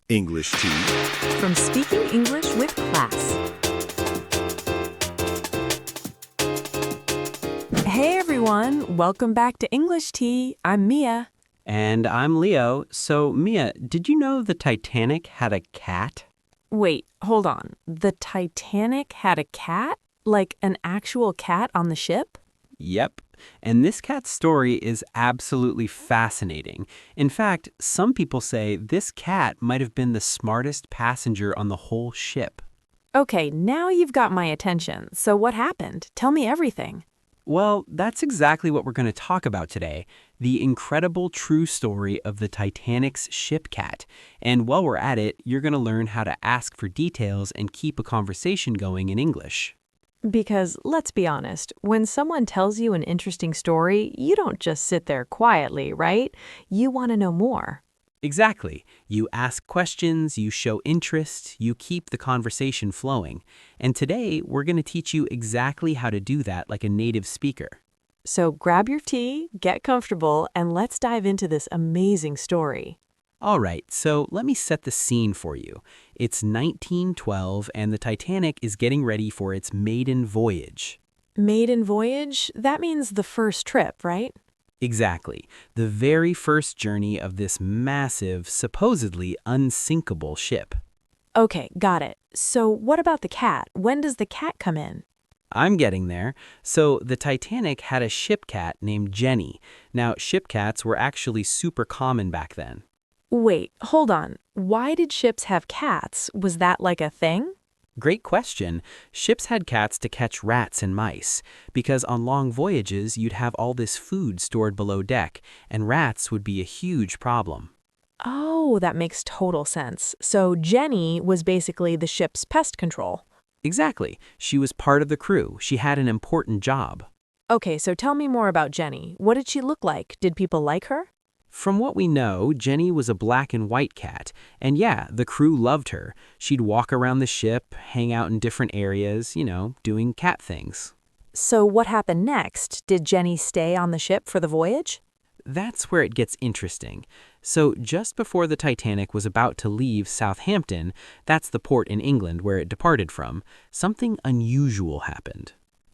English Tea. From Speaking English with Class. Hey everyone, welcome back to English Tea. I'm Mia. And I'm Leo. So, Mia, did you know the Titanic had a cat? Wait, hold on. The Titanic had a cat? Like an actual cat on the ship? Yep. And this cat's story is absolutely fascinating. In fact, some people say this cat might have been the smartest passenger on the whole ship. Okay, now you've got my attention. So what happened? Tell me everything. Well, that's exactly what we're going to talk about today, the incredible true story of the Titanic's ship cat. And while we're at it, you're going to learn how to ask for details and keep a conversation going in English. Because let's be honest, when someone tells you an interesting story, you don't just sit there quietly, right? You want to know more. Exactly. You ask questions, you show interest, you keep the conversation flowing. And today, we're going to teach you exactly how to do that like a native speaker. So grab your tea, get comfortable, and let's dive into this amazing story. All right, so let me set the scene for you. It's 1912, and the Titanic is getting ready for its maiden voyage. Maiden voyage? That means the first trip, right? Exactly. The very first journey of this massive, supposedly unsinkable ship. Okay, got it. So what about the cat? When does the cat come in? I'm getting there. So the Titanic had a ship cat named Jenny. Now, ship cats were actually super common back then. Wait, hold on. Why did ships have cats? Was that like a thing? Great question. Ships had cats to catch rats and mice, because on long voyages you'd have all this food stored below deck, and rats would be a huge problem. Oh, that makes total sense. So Jenny was basically the ship's pest control. Exactly. She was part of the crew. She had an important job. Okay, so tell me more about Jenny. What did she look like? Did people like her? From what we know, Jenny was a black and white cat, and yeah, the crew loved her. She'd walk around the ship, hang out in different areas, doing cat things. So what happened next? Did Jenny stay on the ship for the voyage? That's where it gets interesting. So just before the Titanic was about to leave Southampton, that's the port in England where it departed from, something unusual happened.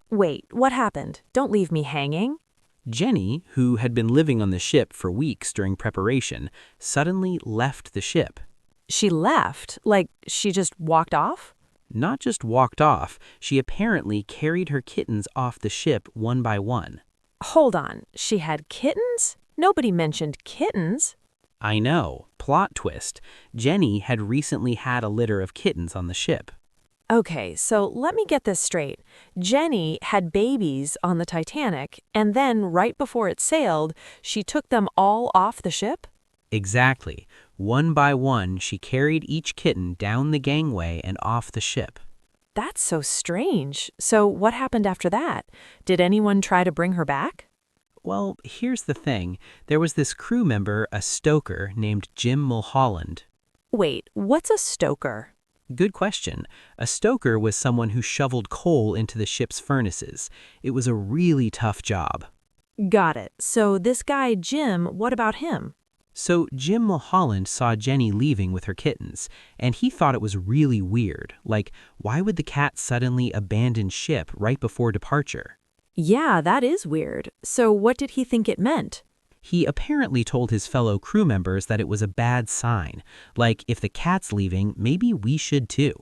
Wait, what happened? Don't leave me hanging. Jenny, who had been living on the ship for weeks during preparation, suddenly left the ship. She left? Like, she just walked off? Not just walked off, she apparently carried her kittens off the ship one by one. Hold on, she had kittens? Nobody mentioned kittens. I know. Plot twist. Jenny had recently had a litter of kittens on the ship. Okay, so let me get this straight. Jenny had babies on the Titanic, and then right before it sailed, she took them all off the ship? Exactly. One by one, she carried each kitten down the gangway and off the ship. That's so strange. So what happened after that? Did anyone try to bring her back? Well, here's the thing. There was this crew member, a stoker, named Jim Mulholland. Wait, what's a stoker? Good question. A stoker was someone who shoveled coal into the ship's furnaces. It was a really tough job. Got it. So this guy, Jim, what about him? So Jim Mulholland saw Jenny leaving with her kittens, and he thought it was really weird. Like, why would the cat suddenly abandon ship right before departure? Yeah, that is weird. So what did he think it meant? He apparently told his fellow crew members that it was a bad sign. Like, if the cat's leaving, maybe we should too.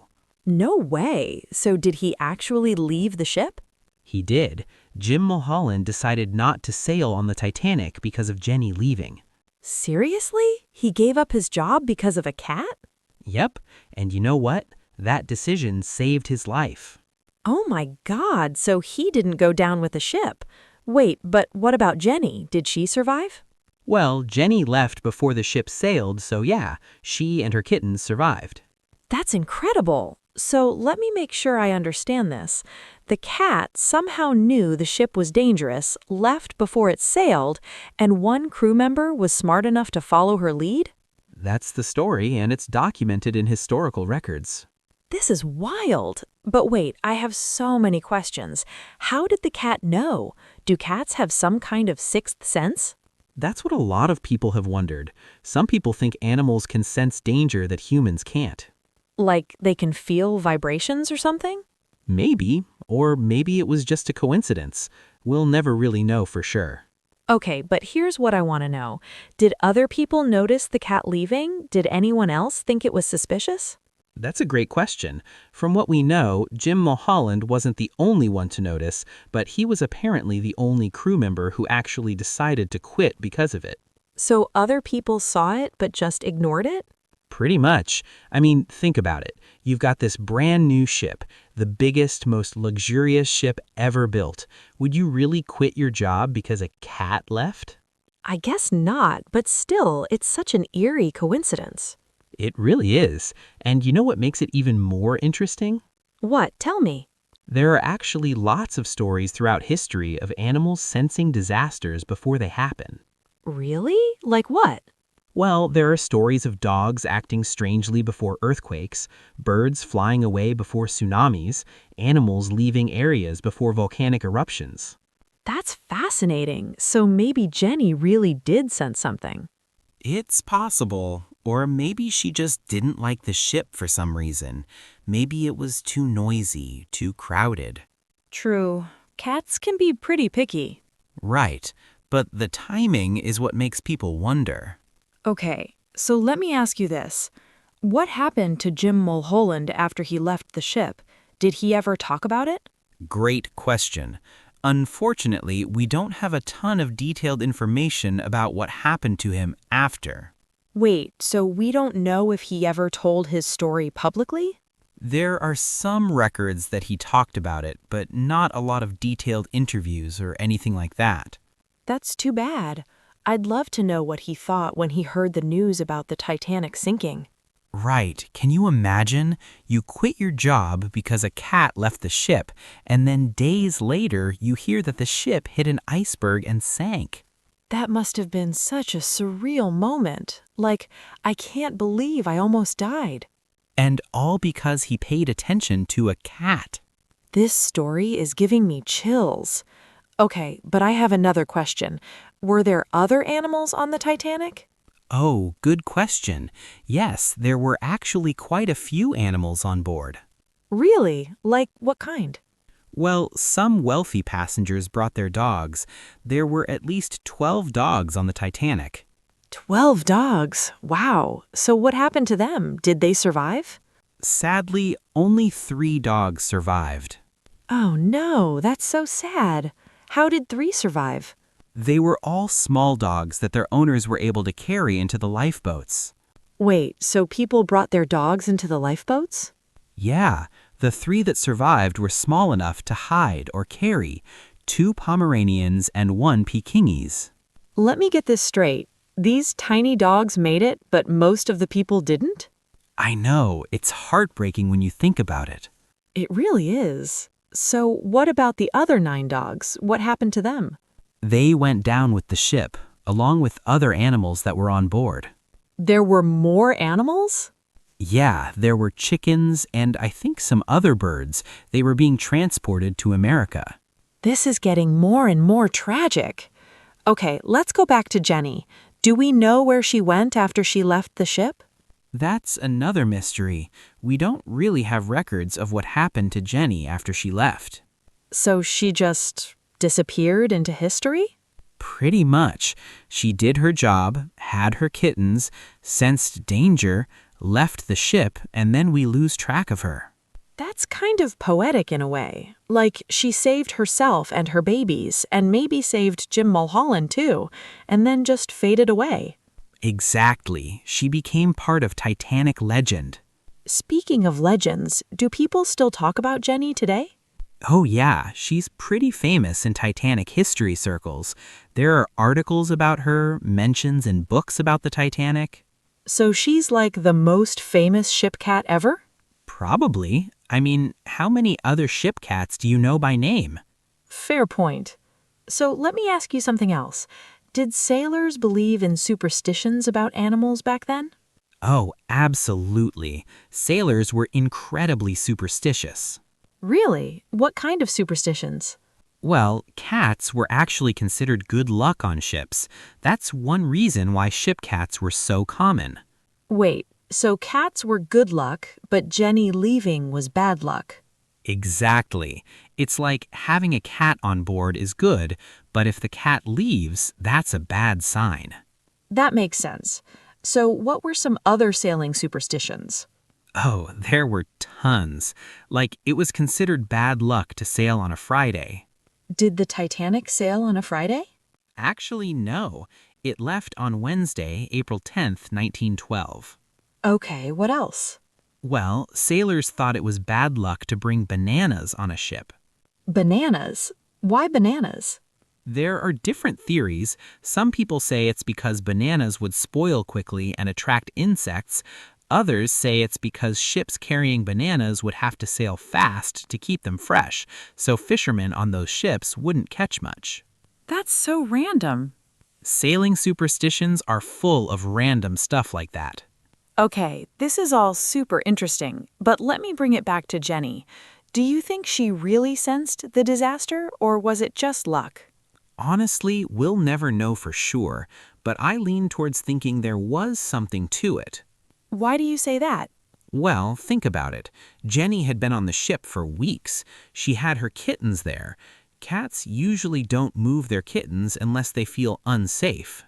No way. So did he actually leave the ship? He did. Jim Mulholland decided not to sail on the Titanic because of Jenny leaving. Seriously? He gave up his job because of a cat? Yep, and you know what? That decision saved his life. Oh my God, so he didn't go down with the ship. Wait, but what about Jenny? Did she survive? Well, Jenny left before the ship sailed, so yeah, she and her kittens survived. That's incredible. So let me make sure I understand this. The cat somehow knew the ship was dangerous, left before it sailed, and one crew member was smart enough to follow her lead? That's the story, and it's documented in historical records. This is wild. But wait, I have so many questions. How did the cat know? Do cats have some kind of sixth sense? That's what a lot of people have wondered. Some people think animals can sense danger that humans can't. Like they can feel vibrations or something? Maybe, or maybe it was just a coincidence. We'll never really know for sure. Okay, but here's what I want to know. Did other people notice the cat leaving? Did anyone else think it was suspicious? That's a great question. From what we know, Jim Mulholland wasn't the only one to notice, but he was apparently the only crew member who actually decided to quit because of it. So other people saw it but just ignored it? Pretty much. I mean, think about it. You've got this brand new ship, the biggest, most luxurious ship ever built. Would you really quit your job because a cat left? I guess not, but still, it's such an eerie coincidence. It really is. And you know what makes it even more interesting? What? Tell me. There are actually lots of stories throughout history of animals sensing disasters before they happen. Really? Like what? Well, there are stories of dogs acting strangely before earthquakes, birds flying away before tsunamis, animals leaving areas before volcanic eruptions. That's fascinating. So maybe Jenny really did sense something. It's possible. Or maybe she just didn't like the ship for some reason. Maybe it was too noisy, too crowded. True. Cats can be pretty picky. Right, but the timing is what makes people wonder. Okay, so let me ask you this. What happened to Jim Mulholland after he left the ship? Did he ever talk about it? Great question. Unfortunately, we don't have a ton of detailed information about what happened to him after. Wait, so we don't know if he ever told his story publicly? There are some records that he talked about it, but not a lot of detailed interviews or anything like that. That's too bad. I'd love to know what he thought when he heard the news about the Titanic sinking. Right. Can you imagine? You quit your job because a cat left the ship, and then days later you hear that the ship hit an iceberg and sank. That must have been such a surreal moment. Like, I can't believe I almost died. And all because he paid attention to a cat. This story is giving me chills. Okay, but I have another question. Were there other animals on the Titanic? Oh, good question. Yes, there were actually quite a few animals on board. Really? Like what kind? Well, some wealthy passengers brought their dogs. There were at least 12 dogs on the Titanic. 12 dogs. Wow. So what happened to them? Did they survive? Sadly, only 3 dogs survived. Oh no, that's so sad. How did 3 survive? They were all small dogs that their owners were able to carry into the lifeboats. Wait, so people brought their dogs into the lifeboats? Yeah, the 3 that survived were small enough to hide or carry, 2 Pomeranians and 1 Pekingese. Let me get this straight. These tiny dogs made it, but most of the people didn't? I know, it's heartbreaking when you think about it. It really is. So what about the other 9 dogs? What happened to them? They went down with the ship, along with other animals that were on board. There were more animals? Yeah, there were chickens and I think some other birds. They were being transported to America. This is getting more and more tragic. Okay, let's go back to Jenny. Do we know where she went after she left the ship? That's another mystery. We don't really have records of what happened to Jenny after she left. So she just disappeared into history? Pretty much. She did her job, had her kittens, sensed danger, left the ship, and then we lose track of her. That's kind of poetic in a way. Like she saved herself and her babies, and maybe saved Jim Mulholland too, and then just faded away. Exactly. She became part of Titanic legend. Speaking of legends, do people still talk about Jenny today? Oh yeah, she's pretty famous in Titanic history circles. There are articles about her, mentions in books about the Titanic. So she's like the most famous ship cat ever? Probably. I mean, how many other ship cats do you know by name? Fair point. So let me ask you something else. Did sailors believe in superstitions about animals back then? Oh, absolutely. Sailors were incredibly superstitious. Really? What kind of superstitions? Well, cats were actually considered good luck on ships. That's one reason why ship cats were so common. Wait, so cats were good luck, but Jenny leaving was bad luck. Exactly. It's like having a cat on board is good, but if the cat leaves, that's a bad sign. That makes sense. So what were some other sailing superstitions? Oh, there were tons. Like, it was considered bad luck to sail on a Friday. Did the Titanic sail on a Friday? Actually, no. It left on Wednesday, April 10th, 1912. Okay, what else? Well, sailors thought it was bad luck to bring bananas on a ship. Bananas? Why bananas? There are different theories. Some people say it's because bananas would spoil quickly and attract insects. Others say it's because ships carrying bananas would have to sail fast to keep them fresh, so fishermen on those ships wouldn't catch much. That's so random. Sailing superstitions are full of random stuff like that. Okay, this is all super interesting, but let me bring it back to Jenny. Do you think she really sensed the disaster, or was it just luck? Honestly, we'll never know for sure, but I lean towards thinking there was something to it. Why do you say that? Well, think about it. Jenny had been on the ship for weeks. She had her kittens there. Cats usually don't move their kittens unless they feel unsafe.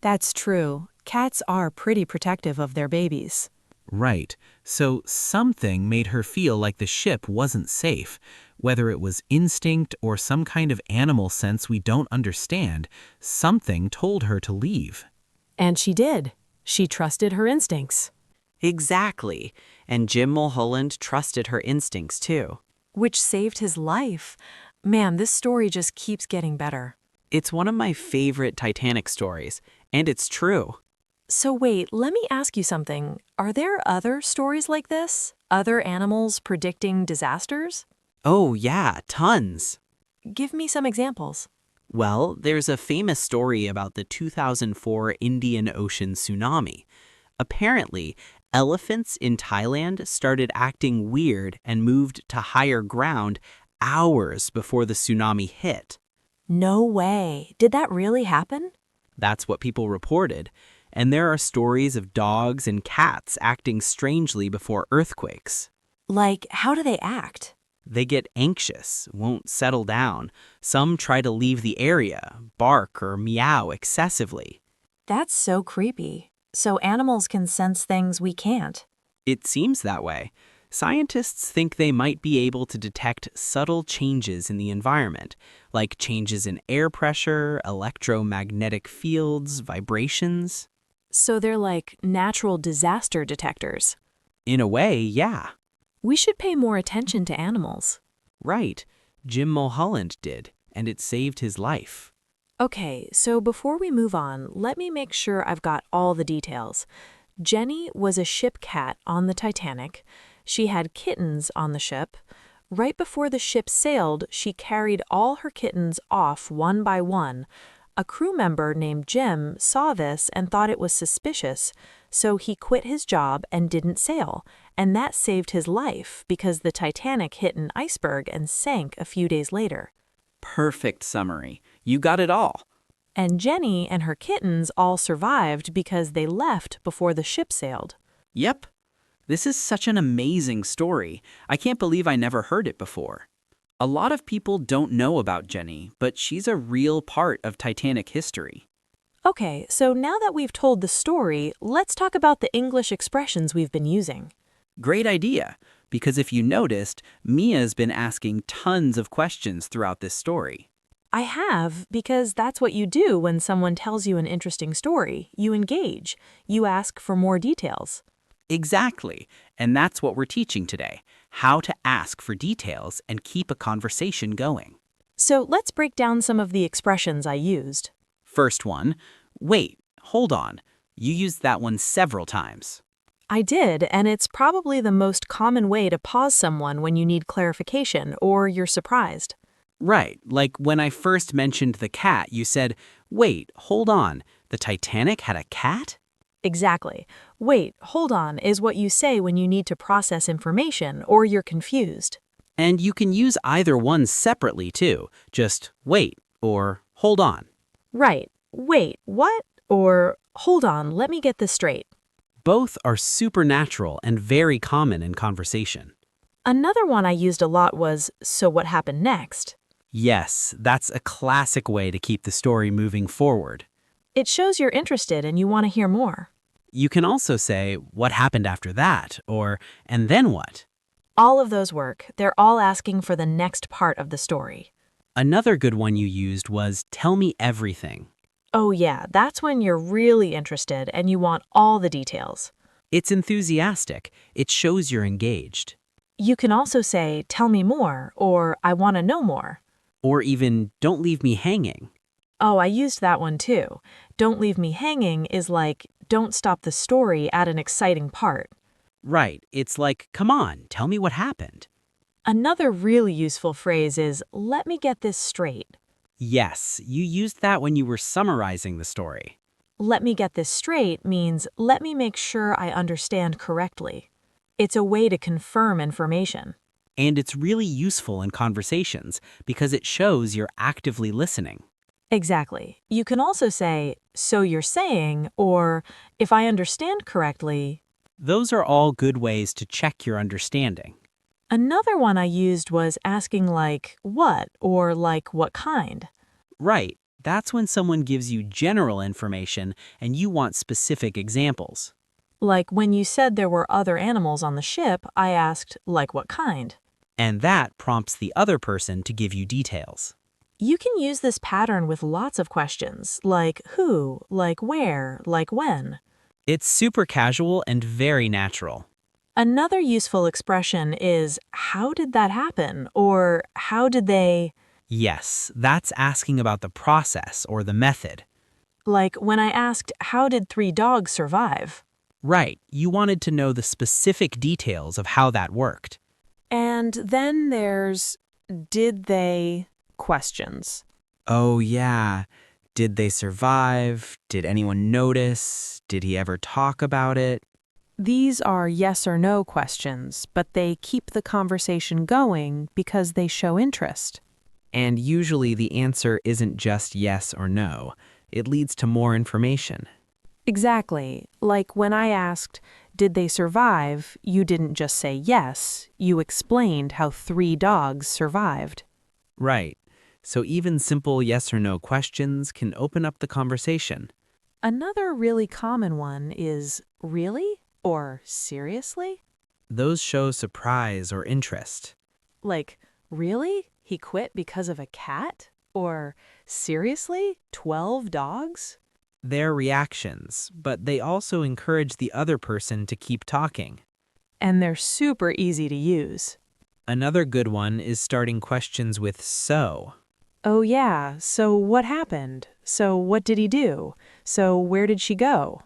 That's true. Cats are pretty protective of their babies. Right. So something made her feel like the ship wasn't safe. Whether it was instinct or some kind of animal sense we don't understand, something told her to leave. And she did. She trusted her instincts. Exactly. And Jim Mulholland trusted her instincts too. Which saved his life. Man, this story just keeps getting better. It's one of my favorite Titanic stories, and it's true. So wait, let me ask you something. Are there other stories like this? Other animals predicting disasters? Oh yeah, tons. Give me some examples. Well, there's a famous story about the 2004 Indian Ocean tsunami. Apparently, elephants in Thailand started acting weird and moved to higher ground hours before the tsunami hit. No way. Did that really happen? That's what people reported. And there are stories of dogs and cats acting strangely before earthquakes. Like, how do they act? They get anxious, won't settle down. Some try to leave the area, bark or meow excessively. That's so creepy. So animals can sense things we can't. It seems that way. Scientists think they might be able to detect subtle changes in the environment, like changes in air pressure, electromagnetic fields, vibrations. So they're like natural disaster detectors. In a way, yeah. We should pay more attention to animals. Right. Jim Mulholland did, and it saved his life. Okay, so before we move on, let me make sure I've got all the details. Jenny was a ship cat on the Titanic. She had kittens on the ship. Right before the ship sailed, she carried all her kittens off one by one. A crew member named Jim saw this and thought it was suspicious, so he quit his job and didn't sail, and that saved his life because the Titanic hit an iceberg and sank a few days later. Perfect summary. You got it all. And Jenny and her kittens all survived because they left before the ship sailed. Yep. This is such an amazing story. I can't believe I never heard it before. A lot of people don't know about Jenny, but she's a real part of Titanic history. Okay, so now that we've told the story, let's talk about the English expressions we've been using. Great idea, because if you noticed, Mia's been asking tons of questions throughout this story. I have, because that's what you do when someone tells you an interesting story. You engage. You ask for more details. Exactly, and that's what we're teaching today, how to ask for details and keep a conversation going. So let's break down some of the expressions I used. First one, wait, hold on. You used that one several times. I did, and it's probably the most common way to pause someone when you need clarification or you're surprised. Right, like when I first mentioned the cat, you said, wait, hold on, the Titanic had a cat? Exactly. Wait, hold on is what you say when you need to process information or you're confused. And you can use either one separately too. Just wait or hold on. Right. Wait, what? Or hold on, let me get this straight. Both are supernatural and very common in conversation. Another one I used a lot was, so what happened next? Yes, that's a classic way to keep the story moving forward. It shows you're interested and you want to hear more. You can also say, what happened after that? Or, and then what? All of those work. They're all asking for the next part of the story. Another good one you used was, tell me everything. Oh yeah, that's when you're really interested and you want all the details. It's enthusiastic. It shows you're engaged. You can also say, tell me more, or I want to know more. Or even, don't leave me hanging. Oh, I used that one too. Don't leave me hanging is like, don't stop the story at an exciting part. Right, it's like, come on, tell me what happened. Another really useful phrase is, let me get this straight. Yes, you used that when you were summarizing the story. Let me get this straight means, let me make sure I understand correctly. It's a way to confirm information. And it's really useful in conversations because it shows you're actively listening. Exactly. You can also say, so you're saying, or if I understand correctly. Those are all good ways to check your understanding. Another one I used was asking like, what, or like what kind. Right, that's when someone gives you general information and you want specific examples. Like when you said there were other animals on the ship, I asked, like what kind? And that prompts the other person to give you details. You can use this pattern with lots of questions, like who, like where, like when. It's super casual and very natural. Another useful expression is, how did that happen? Or how did they... Yes, that's asking about the process or the method. Like when I asked, how did 3 dogs survive? Right, you wanted to know the specific details of how that worked. And then there's, did they... questions. Oh yeah, did they survive? Did anyone notice? Did he ever talk about it? These are yes or no questions, but they keep the conversation going because they show interest. And usually the answer isn't just yes or no. It leads to more information. Exactly. Like when I asked, did they survive? You didn't just say yes, you explained how 3 dogs survived. Right. So even simple yes or no questions can open up the conversation. Another really common one is really or seriously? Those show surprise or interest. Like, really? He quit because of a cat? Or seriously? 12 dogs? They're reactions, but they also encourage the other person to keep talking. And they're super easy to use. Another good one is starting questions with so. Oh yeah, so what happened? So what did he do? So where did she go?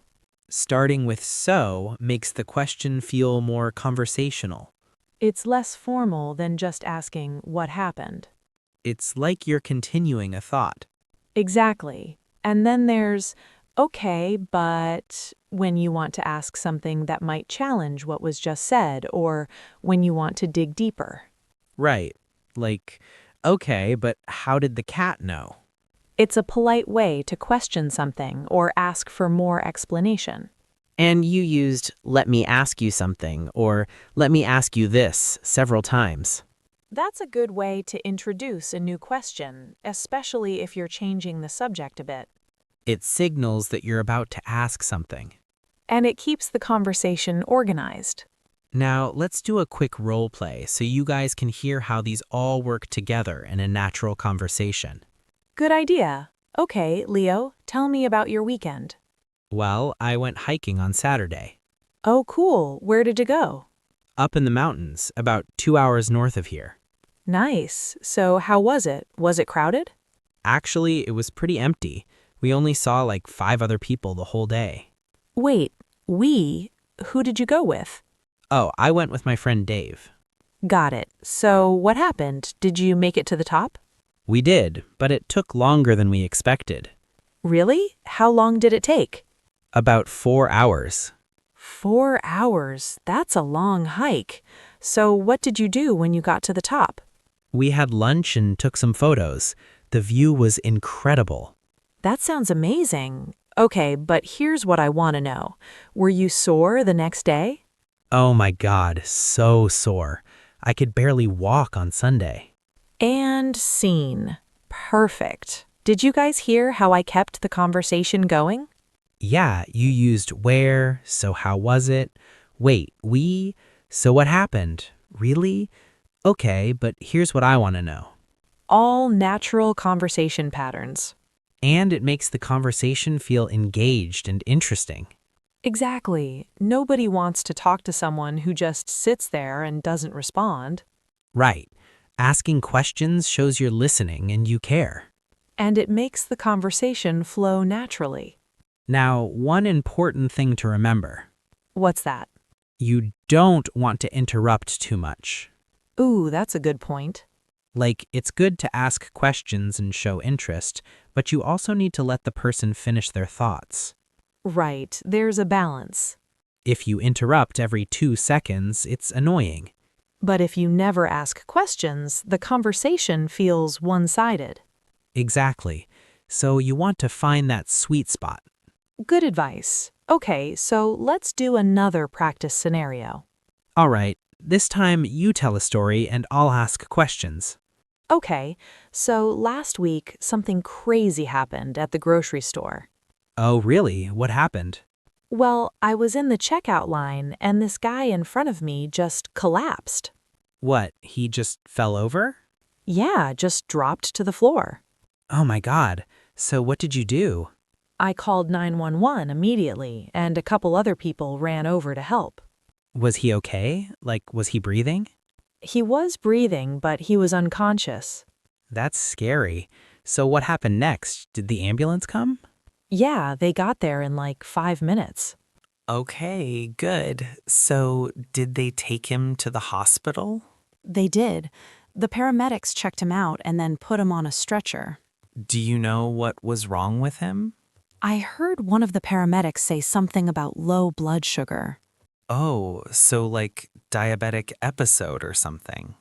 Starting with so makes the question feel more conversational. It's less formal than just asking what happened. It's like you're continuing a thought. Exactly. And then there's, okay, but when you want to ask something that might challenge what was just said, or when you want to dig deeper. Right. Like, okay, but how did the cat know? It's a polite way to question something or ask for more explanation. And you used let me ask you something or let me ask you this several times. That's a good way to introduce a new question, especially if you're changing the subject a bit. It signals that you're about to ask something. And it keeps the conversation organized. Now, let's do a quick role play so you guys can hear how these all work together in a natural conversation. Good idea. Okay, Leo, tell me about your weekend. Well, I went hiking on Saturday. Oh, cool. Where did you go? Up in the mountains, about 2 hours north of here. Nice. So how was it? Was it crowded? Actually, it was pretty empty. We only saw like 5 other people the whole day. Wait, who did you go with? Oh, I went with my friend Dave. Got it. So what happened? Did you make it to the top? We did, but it took longer than we expected. Really? How long did it take? About 4 hours. 4 hours. That's a long hike. So what did you do when you got to the top? We had lunch and took some photos. The view was incredible. That sounds amazing. Okay, but here's what I want to know. Were you sore the next day? Oh my God, so sore. I could barely walk on Sunday. And scene. Perfect. Did you guys hear how I kept the conversation going? Yeah, you used where, so how was it? Wait, so what happened? Really? Okay, but here's what I want to know. All natural conversation patterns. And it makes the conversation feel engaged and interesting. Exactly. Nobody wants to talk to someone who just sits there and doesn't respond. Right. Asking questions shows you're listening and you care. And it makes the conversation flow naturally. Now, one important thing to remember. What's that? You don't want to interrupt too much. Ooh, that's a good point. Like, it's good to ask questions and show interest, but you also need to let the person finish their thoughts. Right, there's a balance. If you interrupt every 2 seconds, it's annoying. But if you never ask questions, the conversation feels one-sided. Exactly. So you want to find that sweet spot. Good advice. Okay, so let's do another practice scenario. All right, this time you tell a story and I'll ask questions. Okay, so last week something crazy happened at the grocery store. Oh, really? What happened? Well, I was in the checkout line and this guy in front of me just collapsed. What, he just fell over? Yeah, just dropped to the floor. Oh my God. So what did you do? I called 911 immediately, and a couple other people ran over to help. Was he okay? Like, was he breathing? He was breathing, but he was unconscious. That's scary. So what happened next? Did the ambulance come? Yeah, they got there in like 5 minutes. Okay, good. So, did they take him to the hospital? They did. The paramedics checked him out and then put him on a stretcher. Do you know what was wrong with him? I heard one of the paramedics say something about low blood sugar. Oh, so like diabetic episode or something.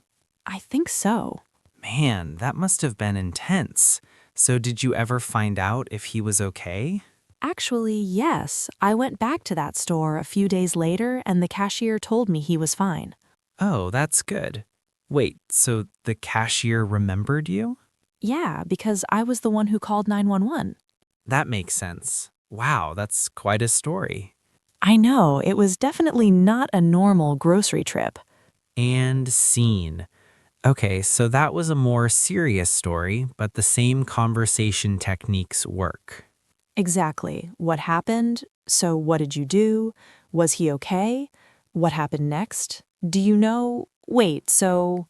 I think so. Man, that must have been intense. So, did you ever find out if he was okay? Actually, yes. I went back to that store a few days later and the cashier told me he was fine. Oh, that's good. Wait, so the cashier remembered you? Yeah, because I was the one who called 911. That makes sense. Wow, that's quite a story. I know, it was definitely not a normal grocery trip. And scene. Okay, so that was a more serious story, but the same conversation techniques work. Exactly. What happened? So what did you do? Was he okay? What happened next? Do you know? Wait, so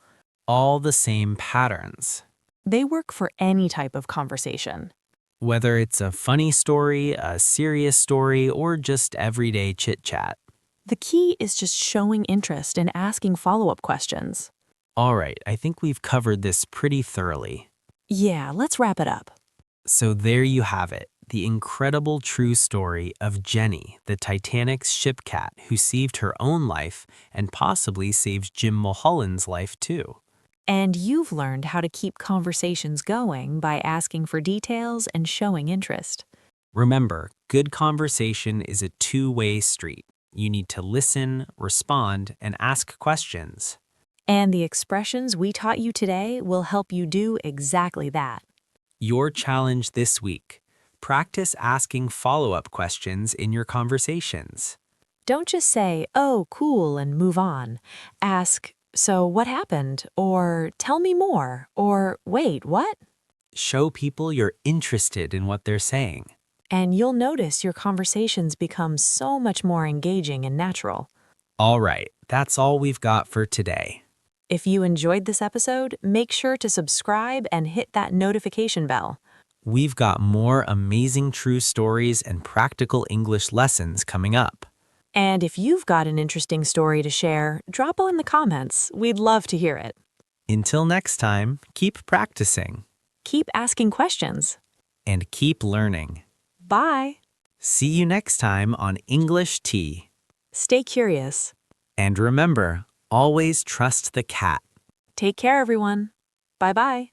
All the same patterns. they work for any type of conversation. Whether it's a funny story, a serious story, or just everyday chit-chat. The key is just showing interest and asking follow-up questions. All right, I think we've covered this pretty thoroughly. Yeah, let's wrap it up. So there you have it, the incredible true story of Jenny, the Titanic's ship cat who saved her own life and possibly saved Jim Mulholland's life too. And you've learned how to keep conversations going by asking for details and showing interest. Remember, good conversation is a two-way street. You need to listen, respond, and ask questions. And the expressions we taught you today will help you do exactly that. Your challenge this week: practice asking follow-up questions in your conversations. Don't just say, "Oh, cool," and move on. Ask, "So what happened?" Or "Tell me more," or "Wait, what?" Show people you're interested in what they're saying. And you'll notice your conversations become so much more engaging and natural. All right, that's all we've got for today. If you enjoyed this episode, make sure to subscribe and hit that notification bell. We've got more amazing true stories and practical English lessons coming up. And if you've got an interesting story to share, drop on the comments. We'd love to hear it. Until next time, keep practicing Keep asking questions. and keep learning. Bye. See you next time on English Tea. Stay curious. And remember, always trust the cat. Take care, everyone. Bye-bye.